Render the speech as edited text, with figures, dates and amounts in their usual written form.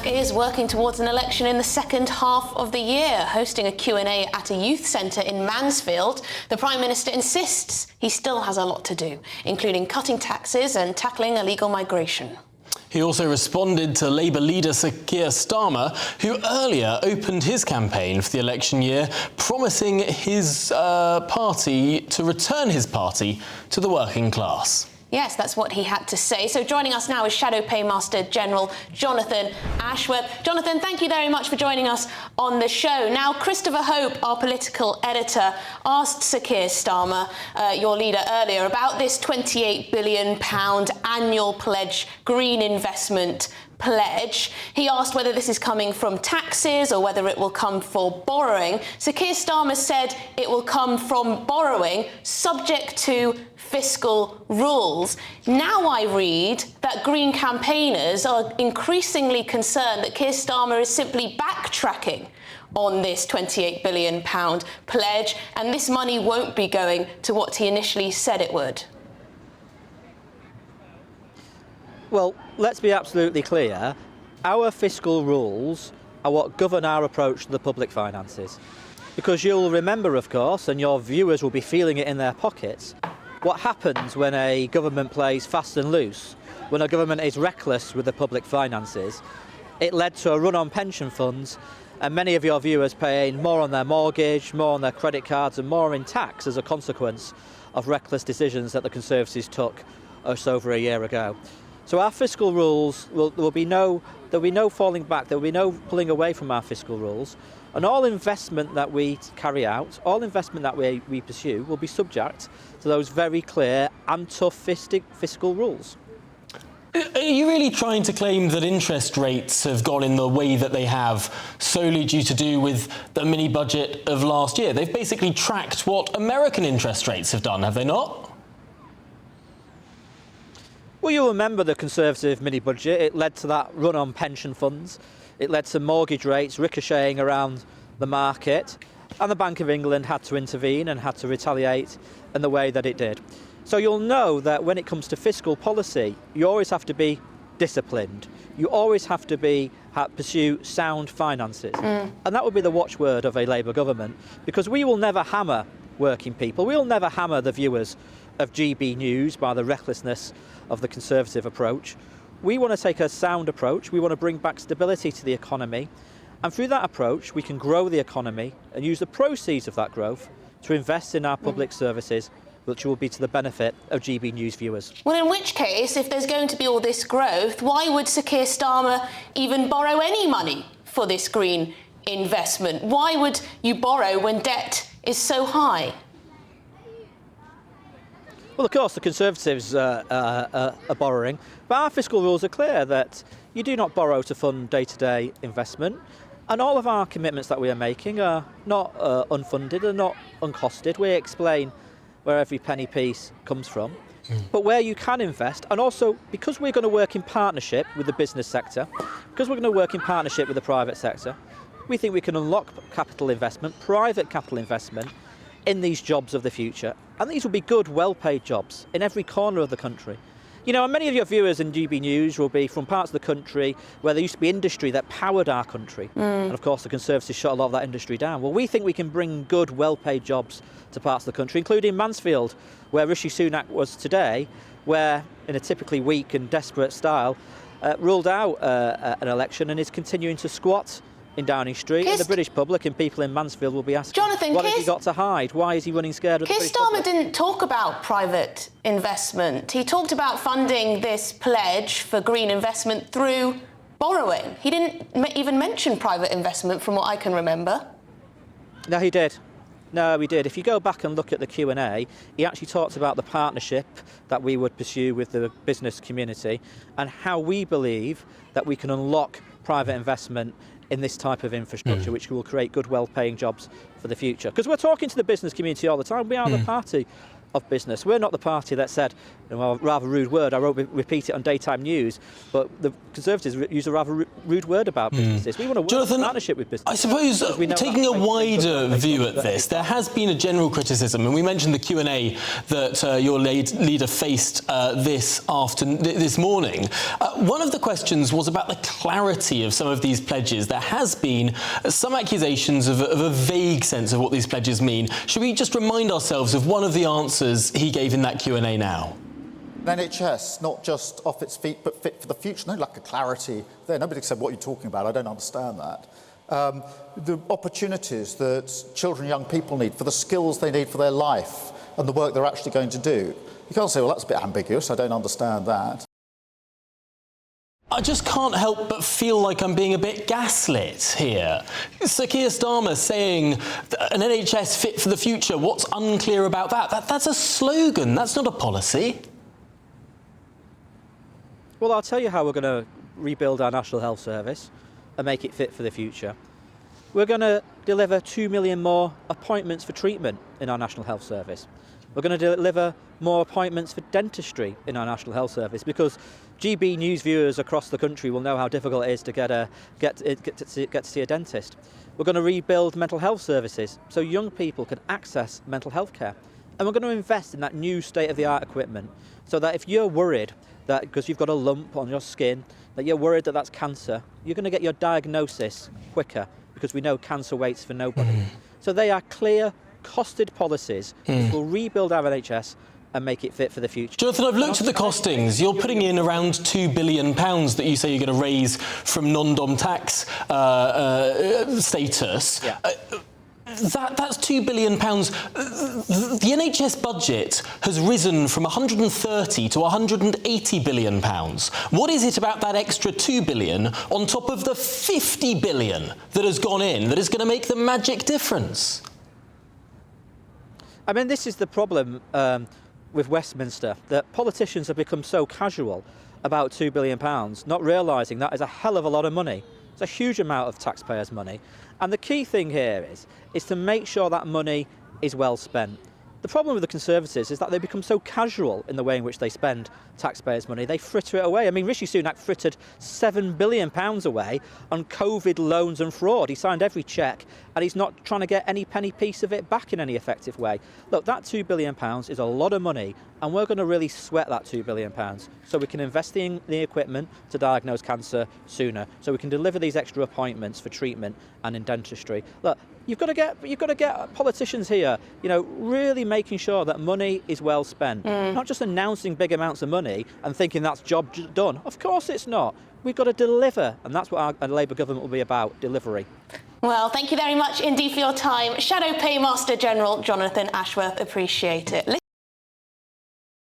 is working towards an election in the second half of the year. Hosting a Q&A at a youth centre in Mansfield, the Prime Minister insists he still has a lot to do, including cutting taxes and tackling illegal migration. He also responded to Labour leader Sir Keir Starmer, who earlier opened his campaign for the election year, promising his party to return his party to the working class. Yes, that's what he had to say. So joining us now is Shadow Paymaster General Jonathon Ashworth. Jonathan, thank you very much for joining us on the show. Now, Christopher Hope, our political editor, asked Sir Keir Starmer, your leader, earlier about this £28 billion annual pledge, green investment pledge. He asked whether this is coming from taxes or whether it will come for borrowing. Sir Keir Starmer said it will come from borrowing, subject to fiscal rules. Now I read that Green campaigners are increasingly concerned that Keir Starmer is simply backtracking on this £28 billion pledge, and this money won't be going to what he initially said it would. Well, let's be absolutely clear. Our fiscal rules are what govern our approach to the public finances. Because you'll remember, of course, and your viewers will be feeling it in their pockets, what happens when a government plays fast and loose, when a government is reckless with the public finances. It led to a run on pension funds, and many of your viewers paying more on their mortgage, more on their credit cards and more in tax as a consequence of reckless decisions that the Conservatives took just over a year ago. So our fiscal rules, there'll be no falling back, there'll be no pulling away from our fiscal rules. And all investment that we carry out, all investment that we pursue will be subject to those very clear and tough fiscal rules. Are you really trying to claim that interest rates have gone in the way that they have solely due to do with the mini budget of last year? They've basically tracked what American interest rates have done, have they not? Well, you'll remember the Conservative mini-budget. It led to that run on pension funds. It led to mortgage rates ricocheting around the market. And the Bank of England had to intervene and had to retaliate in the way that it did. So you'll know that when it comes to fiscal policy, you always have to be disciplined. You always have to pursue sound finances. And that would be the watchword of a Labour government, because we will never hammer working people. We will never hammer the viewers of GBNews by the recklessness of the Conservative approach. We want to take a sound approach. We want to bring back stability to the economy. And through that approach, we can grow the economy and use the proceeds of that growth to invest in our public services, which will be to the benefit of GBNews viewers. Well, in which case, if there's going to be all this growth, why would Sir Keir Starmer even borrow any money for this green investment? Why would you borrow when debt is so high? Well, of course, the Conservatives are borrowing, but our fiscal rules are clear that you do not borrow to fund day-to-day investment, and all of our commitments that we are making are not unfunded and not uncosted. We explain where every penny piece comes from, but where you can invest, and also because we're going to work in partnership with the business sector, because we're going to work in partnership with the private sector, we think we can unlock capital investment, private capital investment, in these jobs of the future. And these will be good, well-paid jobs in every corner of the country. You know, and many of your viewers in GBNews will be from parts of the country where there used to be industry that powered our country. And of course, the Conservatives shut a lot of that industry down. Well, we think we can bring good, well-paid jobs to parts of the country, including Mansfield, where Rishi Sunak was today, where, in a typically weak and desperate style, ruled out an election and is continuing to squat in Downing Street, and the British public and people in Mansfield will be asking, Jonathan, what has he got to hide? Why is he running scared of the British public? Keir Starmer didn't talk about private investment. He talked about funding this pledge for green investment through borrowing. He didn't even mention private investment, from what I can remember. No, he did. No, he did. If you go back and look at the Q&A, he actually talked about the partnership that we would pursue with the business community and how we believe that we can unlock private investment in this type of infrastructure, which will create good, well-paying jobs for the future. Because we're talking to the business community all the time. We are the party of business. We're not the party that said, well, a rather rude word, I won't repeat it on daytime news, but the Conservatives use a rather rude word about businesses. We want to work Jonathan, in partnership with businesses. I suppose, taking a wider view at this, there has been a general criticism, and we mentioned the Q&A that your leader faced this morning. One of the questions was about the clarity of some of these pledges. There has been some accusations of a vague sense of what these pledges mean. Should we just remind ourselves of one of the answers he gave in that Q&A now? An NHS, not just off its feet, but fit for the future. No lack of clarity there. Nobody said what you're talking about. I don't understand that. The opportunities that children and young people need for the skills they need for their life and the work they're actually going to do. You can't say, well, that's a bit ambiguous. I don't understand that. I just can't help but feel like I'm being a bit gaslit here. Sir Keir Starmer saying an NHS fit for the future. What's unclear about that? That's a slogan. That's not a policy. Well, I'll tell you how we're going to rebuild our National Health Service and make it fit for the future. We're going to deliver 2 million more appointments for treatment in our National Health Service. We're going to deliver more appointments for dentistry in our National Health Service, because GBNews viewers across the country will know how difficult it is to get to see a dentist. We're going to rebuild mental health services so young people can access mental health care. And we're going to invest in that new state-of-the-art equipment so that if you're worried that because you've got a lump on your skin, that you're worried that that's cancer, you're going to get your diagnosis quicker, because we know cancer waits for nobody. So they are clear, costed policies which will rebuild our NHS and make it fit for the future. Jonathan, I've looked at the costings. You're putting in around £2 billion that you say you're going to raise from non-dom tax status. Yeah. That's £2 billion. The NHS budget has risen from 130 to 180 billion pounds. What is it about that extra 2 billion on top of the 50 billion that has gone in that is going to make the magic difference? I mean, this is the problem with Westminster, that politicians have become so casual about £2 billion, not realising that is a hell of a lot of money. It's a huge amount of taxpayers' money. And the key thing here is to make sure that money is well spent. The problem with the Conservatives is that they become so casual in the way in which they spend taxpayers' money. They fritter it away. I mean, Rishi Sunak frittered £7 billion away on COVID loans and fraud. He signed every cheque and he's not trying to get any penny piece of it back in any effective way. Look, that £2 billion is a lot of money, and we're going to really sweat that £2 billion so we can invest in the equipment to diagnose cancer sooner, so we can deliver these extra appointments for treatment and in dentistry. Look, you've got to get politicians here, really making sure that money is well spent, not just announcing big amounts of money and thinking that's job done. Of course it's not. We've got to deliver, and that's what our Labour government will be about, delivery. Well, thank you very much indeed for your time. Shadow Paymaster General Jonathon Ashworth, appreciate it.